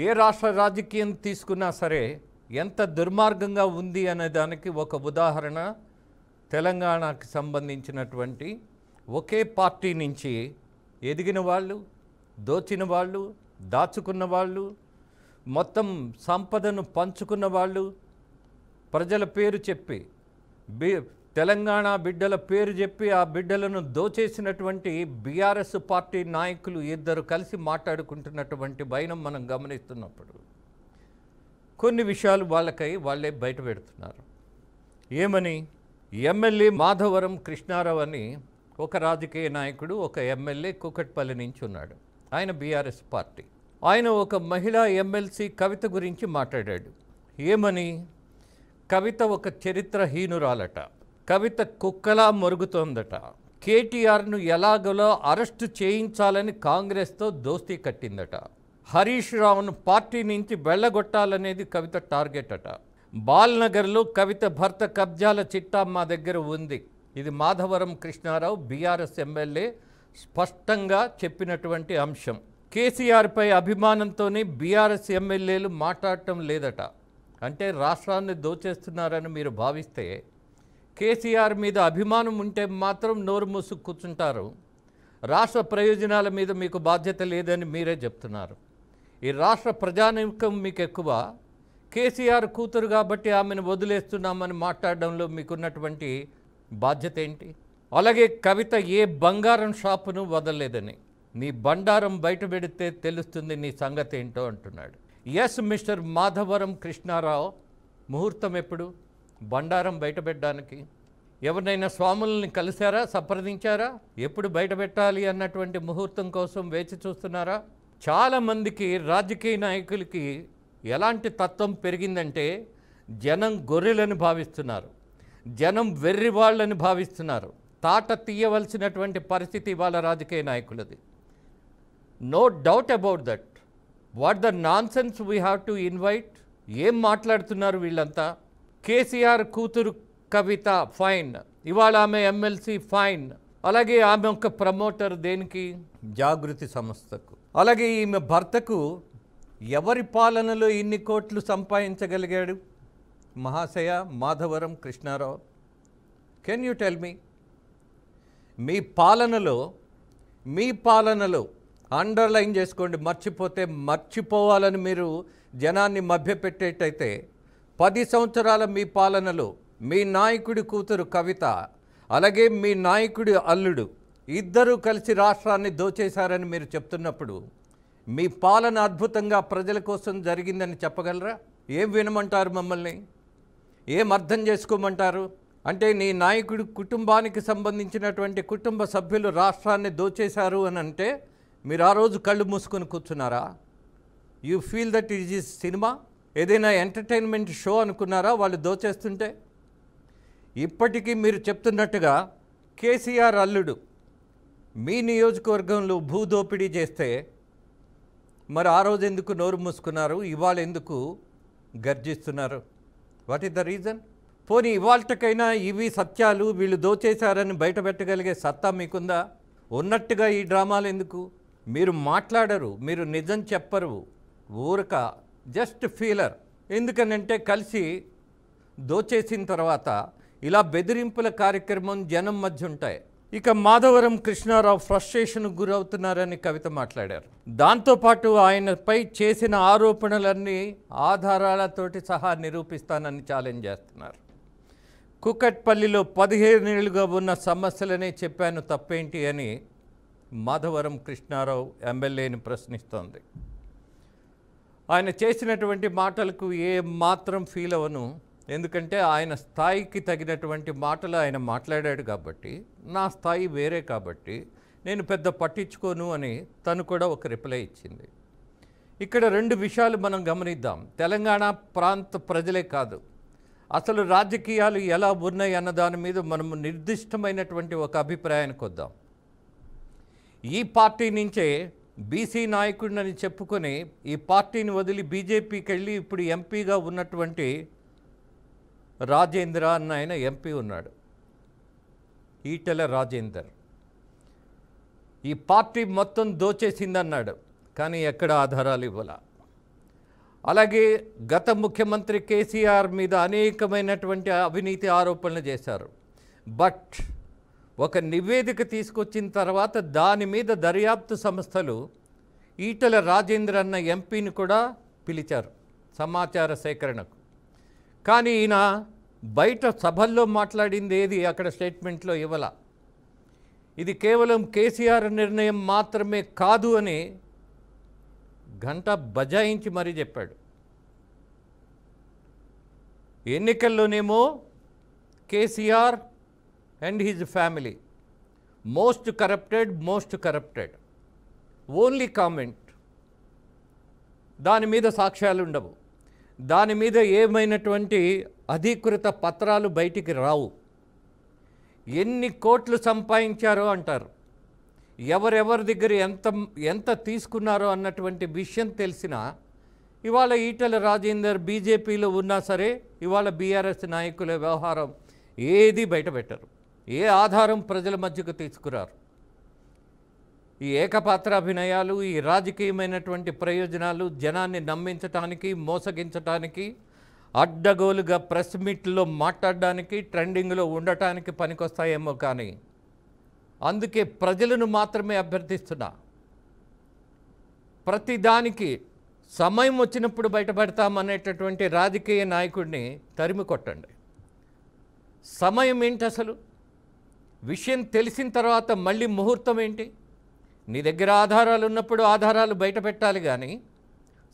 ఏ రాష్ట్ర రాజకీయం తీసుకున్నా సరే ఎంత దుర్మార్గంగా ఉంది అనే దానికి ఒక ఉదాహరణ తెలంగాణకు సంబంధించినటువంటి ఒకే పార్టీ నుంచి ఎదిగిన వాళ్ళు, దోచిన వాళ్ళు, దాచుకున్న వాళ్ళు, మొత్తం సంపదను పంచుకున్న వాళ్ళు, ప్రజల పేరు చెప్పి తెలంగాణ బిడ్డల పేరు చెప్పి ఆ బిడ్డలను దోచేసినటువంటి బీఆర్ఎస్ పార్టీ నాయకులు ఇద్దరు కలిసి మాట్లాడుకుంటున్నటువంటి వైనం మనం గమనిస్తున్నప్పుడు కొన్ని విషయాలు వాళ్ళే బయట పెడుతున్నారు. ఏమని? ఎమ్మెల్యే మాధవరం కృష్ణారావు అని ఒక రాజకీయ నాయకుడు, ఒక ఎమ్మెల్యే కూకట్పల్లి నుంచి ఉన్నాడు. ఆయన బీఆర్ఎస్ పార్టీ. ఆయన ఒక మహిళా ఎమ్మెల్సీ కవిత గురించి మాట్లాడాడు. ఏమని? కవిత ఒక చరిత్రహీనురాలట, కవిత కుక్కలా మొరుగుతోందట, కేటీఆర్ను ఎలాగోలా అరెస్టు చేయించాలని కాంగ్రెస్తో దోస్తీ కట్టిందట, హరీష్ రావును పార్టీ నుంచి వెళ్ళగొట్టాలనేది కవిత టార్గెట్ అట, బాల్నగర్లో కవిత భర్త కబ్జాల చిట్టా మా దగ్గర ఉంది. ఇది మాధవరం కృష్ణారావు బీఆర్ఎస్ ఎమ్మెల్యే స్పష్టంగా చెప్పినటువంటి అంశం. కేసీఆర్పై అభిమానంతోనే బీఆర్ఎస్ ఎమ్మెల్యేలు మాట్లాడటం లేదట. అంటే రాష్ట్రాన్ని దోచేస్తున్నారని మీరు భావిస్తే కేసీఆర్ మీద అభిమానం ఉంటే మాత్రం నోరు మూసుకు కూర్చుంటారు. రాష్ట్ర ప్రయోజనాల మీద మీకు బాధ్యత లేదని మీరే చెప్తున్నారు. ఈ రాష్ట్ర ప్రజానీకం మీకు ఎక్కువ. కేసీఆర్ కూతురు కాబట్టి ఆమెను వదిలేస్తున్నామని మాట్లాడడంలో మీకున్నటువంటి బాధ్యత ఏంటి? అలాగే కవిత ఏ బంగారం షాపును వదలలేదని, నీ బండారం బయట పెడితే తెలుస్తుంది నీ సంగతి ఏంటో అంటున్నాడు. ఎస్ మిస్టర్ మాధవరం కృష్ణారావు, ముహూర్తం ఎప్పుడు బండారం బయటపెట్టడానికి? ఎవరినైనా స్వాములని కలిశారా, సంప్రదించారా? ఎప్పుడు బయటపెట్టాలి అన్నటువంటి ముహూర్తం కోసం వేచి చూస్తున్నారా? చాలామందికి రాజకీయ నాయకులకి ఎలాంటి తత్వం పెరిగిందంటే జనం గొర్రెలను భావిస్తున్నారు, జనం వెర్రి వాళ్ళని భావిస్తున్నారు. తాట తీయవలసినటువంటి పరిస్థితి వాళ్ళ రాజకీయ నాయకులది. No doubt about that. What the nonsense we have to invite. ఏం మాట్లాడుతున్నారు వీళ్ళంతా? కేసీఆర్ కూతురు కవిత ఫైన్, ఇవాళ ఆమె ఎమ్మెల్సీ ఫైన్. అలాగే ఆమె ఒక ప్రమోటర్ దేనికి? జాగృతి సంస్థకు. అలాగే ఈమె భర్తకు ఎవరి పాలనలో ఇన్ని కోట్లు సంపాదించగలిగాడు మహాశయ Madhavaram Krishnarao? Can you tell me? మీ పాలనలో అండర్లైన్ చేసుకోండి, మర్చిపోవాలని మీరు జనాన్ని మభ్యపెట్టేటైతే 10 సంవత్సరాల మీ పాలనలో మీ నాయకుడి కూతురు కవిత, అలాగే మీ నాయకుడి అల్లుడు ఇద్దరూ కలిసి రాష్ట్రాన్ని దోచేశారని మీరు చెప్తున్నప్పుడు మీ పాలన అద్భుతంగా ప్రజల కోసం జరిగిందని చెప్పగలరా? ఏం వినమంటారు మమ్మల్ని? ఏం అర్థం చేసుకోమంటారు? అంటే నీ నాయకుడి కుటుంబానికి సంబంధించినటువంటి కుటుంబ సభ్యులు రాష్ట్రాన్ని దోచేశారు అని అంటే మీరు ఆ రోజు కళ్ళు మూసుకొని కూర్చున్నారా? You feel that it is cinema? ఏదైనా ఎంటర్టైన్మెంట్ షో అనుకున్నారా వాళ్ళు దోచేస్తుంటే? ఇప్పటికీ మీరు చెప్తున్నట్టుగా కేసీఆర్ అల్లుడు మీ నియోజకవర్గంలో భూదోపిడీ చేస్తే మరి ఆ రోజు ఎందుకు నోరు మూసుకున్నారు? ఇవాళ ఎందుకు గర్జిస్తున్నారు? What is the reason? పోనీ ఇవాళకైనా ఇవి సత్యాలు, వీళ్ళు దోచేశారని బయటపెట్టగలిగే సత్తా మీకుందా? ఉన్నట్టుగా ఈ డ్రామాలు ఎందుకు? మీరు మాట్లాడరు, మీరు నిజం చెప్పరు, ఊరక జస్ట్ ఫీలర్. ఎందుకనంటే కలిసి దోచేసిన తర్వాత ఇలా బెదిరింపుల కార్యక్రమం జనం మధ్య ఉంటాయి. ఇక మాధవరం కృష్ణారావు ఫ్రస్ట్రేషన్కు గురవుతున్నారని కవిత మాట్లాడారు. దాంతోపాటు ఆయనపై చేసిన ఆరోపణలన్నీ ఆధారాలతోటి సహా నిరూపిస్తానని ఛాలెంజ్ చేస్తున్నారు. కుకట్పల్లిలో 15 ఏళ్లుగా ఉన్న సమస్యలనే చెప్పాను, తప్పేంటి అని మాధవరం కృష్ణారావు ఎమ్మెల్యేని ప్రశ్నిస్తోంది. ఆయన చేసినటువంటి మాటలకు ఏ మాత్రం ఫీల్ అవ్వను. ఎందుకంటే ఆయన స్థాయికి తగినటువంటి మాటలు ఆయన మాట్లాడాడు కాబట్టి, నా స్థాయి వేరే కాబట్టి నేను పెద్ద పట్టించుకోను అని తను కూడా ఒక రిప్లై ఇచ్చింది. ఇక్కడ 2 విషయాలు మనం గమనిద్దాం. తెలంగాణ ప్రాంత ప్రజలే కాదు, అసలు రాజకీయాలు ఎలా ఉన్నాయి అన్న దాని మీద మనము నిర్దిష్టమైనటువంటి ఒక అభిప్రాయానికి వద్దాం. ఈ పార్టీ నుంచే బీసీ నాయకుడిని చెప్పుకొని ఈ పార్టీని వదిలి బీజేపీకి వెళ్ళి ఇప్పుడు ఎంపీగా ఉన్నటువంటి రాజేంద్ర అన్న ఆయన ఎంపీ ఉన్నాడు, ఈటెల రాజేందర్. ఈ పార్టీ మొత్తం దోచేసిందన్నాడు, కానీ ఎక్కడ ఆధారాలు ఇవ్వాల. అలాగే గత ముఖ్యమంత్రి కేసీఆర్ మీద అనేకమైనటువంటి అవినీతి ఆరోపణలు చేశారు. బట్ ఒక నివేదిక తీసుకొచ్చిన తర్వాత దాని మీద దర్యాప్తు సంస్థలు ఈటెల రాజేందర్ అన్న ఎంపీని కూడా పిలిచారు సమాచార సేకరణకు. కానీ ఈయన బయట సభల్లో మాట్లాడింది ఏది అక్కడ స్టేట్మెంట్లో ఇవ్వాల. ఇది కేవలం కేసీఆర్ నిర్ణయం మాత్రమే కాదు అని గంట బజాయించి మరీ చెప్పాడు. ఎన్నికల్లోనేమో KCR and his family most corrupted only comment. దాని మీద సాక్ష్యాలు ఉండవు, దాని మీద ఏమైనటువంటి అధీకృత పత్రాలు బయటికి రావు. ఎన్ని కోట్లు సంపాదించారో అంటారు, ఎవరెవరి దగ్గర ఎంత తీసుకున్నారో అన్నటువంటి విషయం తెలిసినా ఇవాళ ఈటెల రాజేందర్ బీజేపీలో ఉన్నా సరే ఇవాళ బీఆర్ఎస్ నాయకుల వ్యవహారం ఏది బయటపెట్టరు, ఏ ఆధారం ప్రజల మధ్యకు తీసుకురారు. ఈ ఏకపాత్రాభినయాలు, ఈ రాజకీయమైనటువంటి ప్రయోజనాలు జనాన్ని నమ్మించటానికి, మోసగించటానికి, అడ్డగోలుగా ప్రెస్ మీట్లో మాట్లాడడానికి, ట్రెండింగ్లో ఉండటానికి పనికొస్తాయేమో. కానీ అందుకే ప్రజలను మాత్రమే అభ్యర్థిస్తున్నా, ప్రతిదానికి సమయం వచ్చినప్పుడు బయటపడతామనేటటువంటి రాజకీయ నాయకుడిని తరిమి కొట్టండి. సమయం ఏంటి అసలు? విషయం తెలిసిన తర్వాత మళ్ళీ ముహూర్తం ఏంటి? నీ దగ్గర ఆధారాలు ఉన్నప్పుడు ఆధారాలు బయట పెట్టాలి, కానీ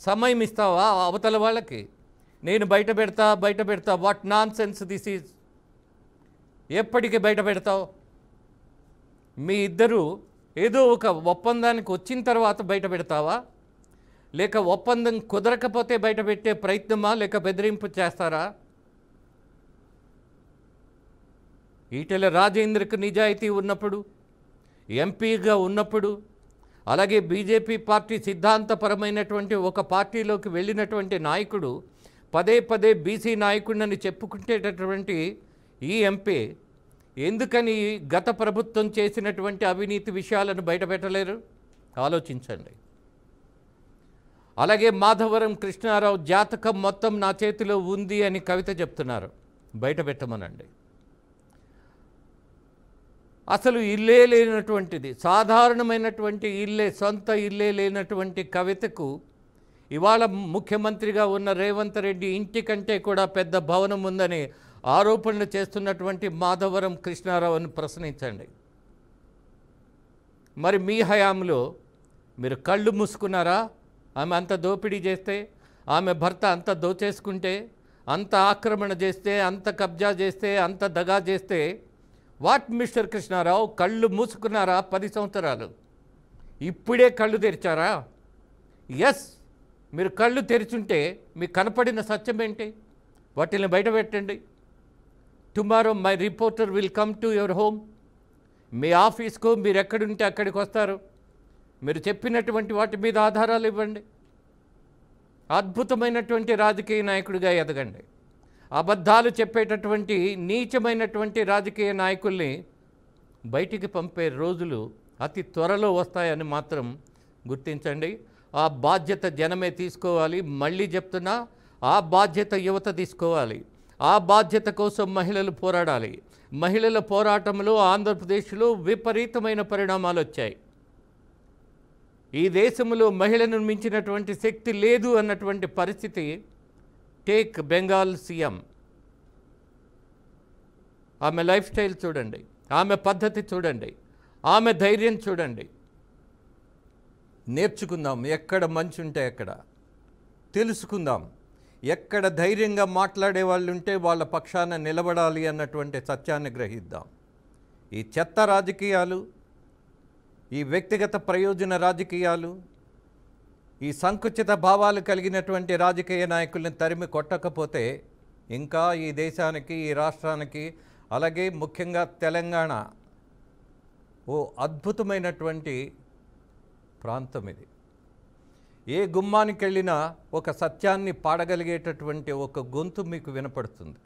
సమయం ఇస్తావా అవతల వాళ్ళకి? నేను బయట పెడతా what non sense this is. ఎప్పటికీ బయట పెడతావు? మీ ఇద్దరు ఏదో ఒక ఒప్పందానికి వచ్చిన తర్వాత బయట పెడతావా, లేక ఒప్పందం కుదరకపోతే బయట పెట్టే ప్రయత్నమా, లేక బెదిరింపు చేస్తారా? ఈటెల రాజేందర్కు నిజాయితీ ఉన్నప్పుడు, ఎంపీగా ఉన్నప్పుడు, అలాగే బీజేపీ పార్టీ సిద్ధాంతపరమైనటువంటి ఒక పార్టీలోకి వెళ్ళినటువంటి నాయకుడు, పదే పదే బీసీ నాయకుడిని చెప్పుకుంటేటటువంటి ఈ ఎంపీ ఎందుకని గత ప్రభుత్వం చేసినటువంటి అవినీతి విషయాలను బయటపెట్టలేరు? ఆలోచించండి. అలాగే మాధవరం కృష్ణారావు జాతకం మొత్తం నా చేతిలో ఉంది అని కవిత చెప్తున్నారు, బయట పెట్టమనండి. అసలు ఇల్లే లేనటువంటిది, సాధారణమైనటువంటి ఇల్లే, సొంత ఇల్లే లేనటువంటి కవితకు ఇవాళ ముఖ్యమంత్రిగా ఉన్న రేవంత్ రెడ్డి ఇంటి కంటే కూడా పెద్ద భవనం ఉందని ఆరోపణలు చేస్తున్నటువంటి మాధవరం కృష్ణారావుని ప్రశ్నించండి. మరి మీ హయాంలో మీరు కళ్ళు మూసుకున్నారా? ఆమె అంత దోపిడీ చేస్తే, ఆమె భర్త అంత దోచేసుకుంటే, అంత ఆక్రమణ చేస్తే, అంత కబ్జా చేస్తే, అంత దగా చేస్తే, వాట్ మిస్టర్ కృష్ణారావు కళ్ళు మూసుకున్నారా 10 సంవత్సరాలు? ఇప్పుడే కళ్ళు తెరిచారా? ఎస్, మీరు కళ్ళు తెరిచుంటే మీకు కనపడిన సత్యం ఏంటి? వాటిని బయట పెట్టండి. Tomorrow my reporter will come to your home. మీ ఆఫీస్కు మీరు ఎక్కడుంటే అక్కడికి వస్తారు. మీరు చెప్పినటువంటి వాటి మీద ఆధారాలు ఇవ్వండి. అద్భుతమైనటువంటి రాజకీయ నాయకుడిగా ఎదగండి. అబద్ధాలు చెప్పేటటువంటి నీచమైనటువంటి రాజకీయ నాయకుల్ని బయటికి పంపే రోజులు అతి త్వరలో వస్తాయని మాత్రం గుర్తించండి. ఆ బాధ్యత జనమే తీసుకోవాలి. మళ్ళీ చెప్తున్నా, ఆ బాధ్యత యువత తీసుకోవాలి. ఆ బాధ్యత కోసం మహిళలు పోరాడాలి. మహిళల పోరాటంలో ఆంధ్రప్రదేశ్లో విపరీతమైన పరిణామాలు వచ్చాయి. ఈ దేశంలో మహిళను మించినటువంటి శక్తి లేదు అన్నటువంటి పరిస్థితి. Take Bengal CM. ఆమె లైఫ్ స్టైల్ చూడండి, ఆమె పద్ధతి చూడండి, ఆమె ధైర్యం చూడండి. నేర్చుకుందాం, ఎక్కడ మంచి ఉంటే ఎక్కడ తెలుసుకుందాం. ఎక్కడ ధైర్యంగా మాట్లాడే వాళ్ళు ఉంటే వాళ్ళ పక్షాన నిలబడాలి అన్నటువంటి సత్యాన్ని గ్రహిద్దాం. ఈ చెత్త రాజకీయాలు, ఈ వ్యక్తిగత ప్రయోజన రాజకీయాలు, ఈ సంకుచిత భావాలు కలిగినటువంటి రాజకీయ నాయకుల్ని తరిమి కొట్టకపోతే ఇంకా ఈ దేశానికి, ఈ రాష్ట్రానికి, అలాగే ముఖ్యంగా తెలంగాణ ఓ అద్భుతమైనటువంటి ప్రాంతం ఇది. ఏ గుమ్మానికి వెళ్ళినా ఒక సత్యాన్ని పాడగలిగేటటువంటి ఒక గొంతు మీకు వినపడుతుంది.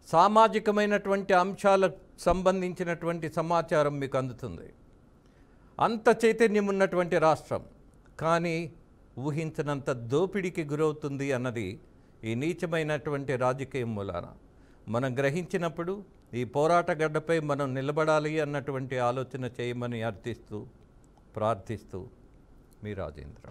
సామాజికమైనటువంటి అంశాలకు సంబంధించినటువంటి సమాచారం మీకు అందుతుంది. అంత చైతన్యం ఉన్నటువంటి రాష్ట్రం. కానీ ఊహించినంత దోపిడీకి గురవుతుంది అన్నది ఈ నీచమైనటువంటి రాజకీయం మూలాన మనం గ్రహించినప్పుడు ఈ పోరాట గడ్డపై మనం నిలబడాలి అన్నటువంటి ఆలోచన చేయమని అర్థిస్తూ ప్రార్థిస్తూ మీ రాజేంద్ర.